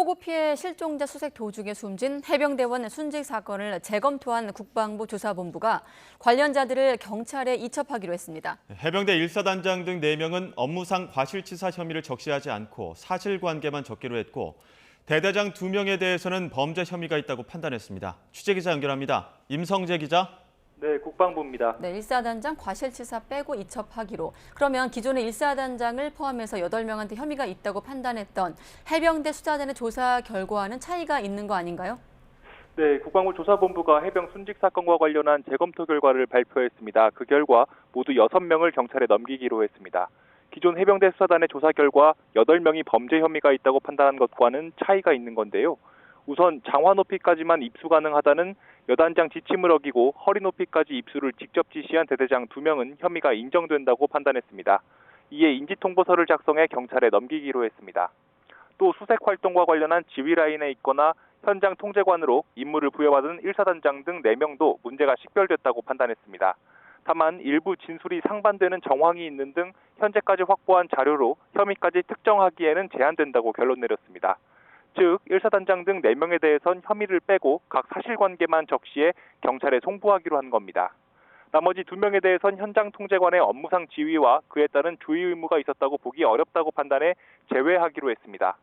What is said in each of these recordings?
호구 피해 실종자 수색 도중에 숨진 해병대원 순직 사건을 재검토한 국방부 조사본부가 관련자들을 경찰에 이첩하기로 했습니다. 해병대 1사단장 등 4명은 업무상 과실치사 혐의를 적시하지 않고 사실관계만 적기로 했고 대대장 2명에 대해서는 범죄 혐의가 있다고 판단했습니다. 취재기자 연결합니다. 임성재 기자. 네, 국방부입니다. 네, 1사단장 과실치사 빼고 이첩하기로. 그러면 기존의 1사단장을 포함해서 8명한테 혐의가 있다고 판단했던 해병대 수사단의 조사 결과와는 차이가 있는 거 아닌가요? 네, 국방부 조사본부가 해병 순직 사건과 관련한 재검토 결과를 발표했습니다. 그 결과 모두 6명을 경찰에 넘기기로 했습니다. 기존 해병대 수사단의 조사 결과 8명이 범죄 혐의가 있다고 판단한 것과는 차이가 있는 건데요. 우선 장화 높이까지만 입수 가능하다는 여단장 지침을 어기고 허리 높이까지 입수를 직접 지시한 대대장 2명은 혐의가 인정된다고 판단했습니다. 이에 인지통보서를 작성해 경찰에 넘기기로 했습니다. 또 수색 활동과 관련한 지휘 라인에 있거나 현장 통제관으로 임무를 부여받은 1사단장 등 4명도 문제가 식별됐다고 판단했습니다. 다만 일부 진술이 상반되는 정황이 있는 등 현재까지 확보한 자료로 혐의까지 특정하기에는 제한된다고 결론 내렸습니다. 즉 1사단장 등 4명에 대해선 혐의를 빼고 각 사실관계만 적시해 경찰에 송부하기로 한 겁니다. 나머지 2명에 대해선 현장 통제관의 업무상 지휘와 그에 따른 주의 의무가 있었다고 보기 어렵다고 판단해 제외하기로 했습니다.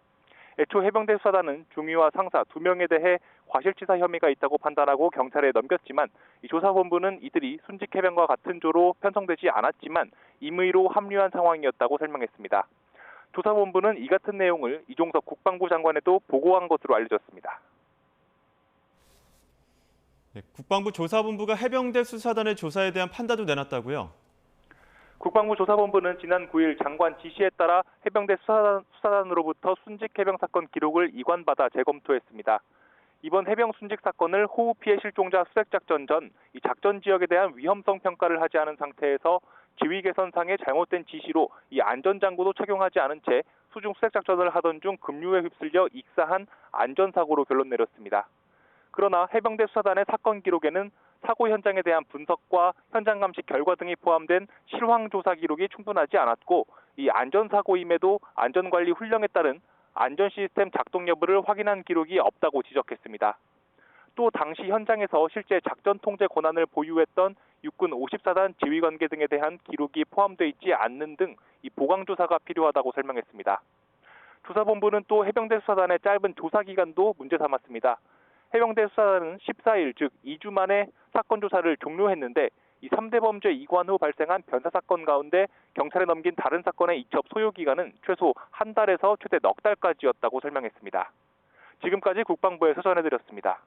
애초 해병대 수사단은 중위와 상사 2명에 대해 과실치사 혐의가 있다고 판단하고 경찰에 넘겼지만 이 조사본부는 이들이 순직 해병과 같은 조로 편성되지 않았지만 임의로 합류한 상황이었다고 설명했습니다. 조사본부는 이 같은 내용을 이종석 국방부 장관에도 보고한 것으로 알려졌습니다. 네, 국방부 조사본부가 해병대 수사단의 조사에 대한 판단도 내놨다고요? 국방부 조사본부는 지난 9일 장관 지시에 따라 해병대 수사단으로부터 순직 해병 사건 기록을 이관받아 재검토했습니다. 이번 해병 순직 사건을 호우 피해 실종자 수색 작전 전 이 작전 지역에 대한 위험성 평가를 하지 않은 상태에서 지휘 개선상의 잘못된 지시로 이 안전장구도 착용하지 않은 채 수중 수색 작전을 하던 중 급류에 휩쓸려 익사한 안전사고로 결론 내렸습니다. 그러나 해병대 수사단의 사건 기록에는 사고 현장에 대한 분석과 현장 감식 결과 등이 포함된 실황 조사 기록이 충분하지 않았고 이 안전사고임에도 안전관리 훈령에 따른 안전 시스템 작동 여부를 확인한 기록이 없다고 지적했습니다. 또 당시 현장에서 실제 작전 통제 권한을 보유했던 육군 54단 지휘관계 등에 대한 기록이 포함되어 있지 않는 등 이 보강 조사가 필요하다고 설명했습니다. 조사본부는 또 해병대 수사단의 짧은 조사 기간도 문제 삼았습니다. 해병대 수사단은 14일 즉 2주 만에 사건 조사를 종료했는데 이 3대 범죄 이관 후 발생한 변사 사건 가운데 경찰에 넘긴 다른 사건의 이첩 소요 기간은 최소 한 달에서 최대 넉 달까지였다고 설명했습니다. 지금까지 국방부에서 전해드렸습니다.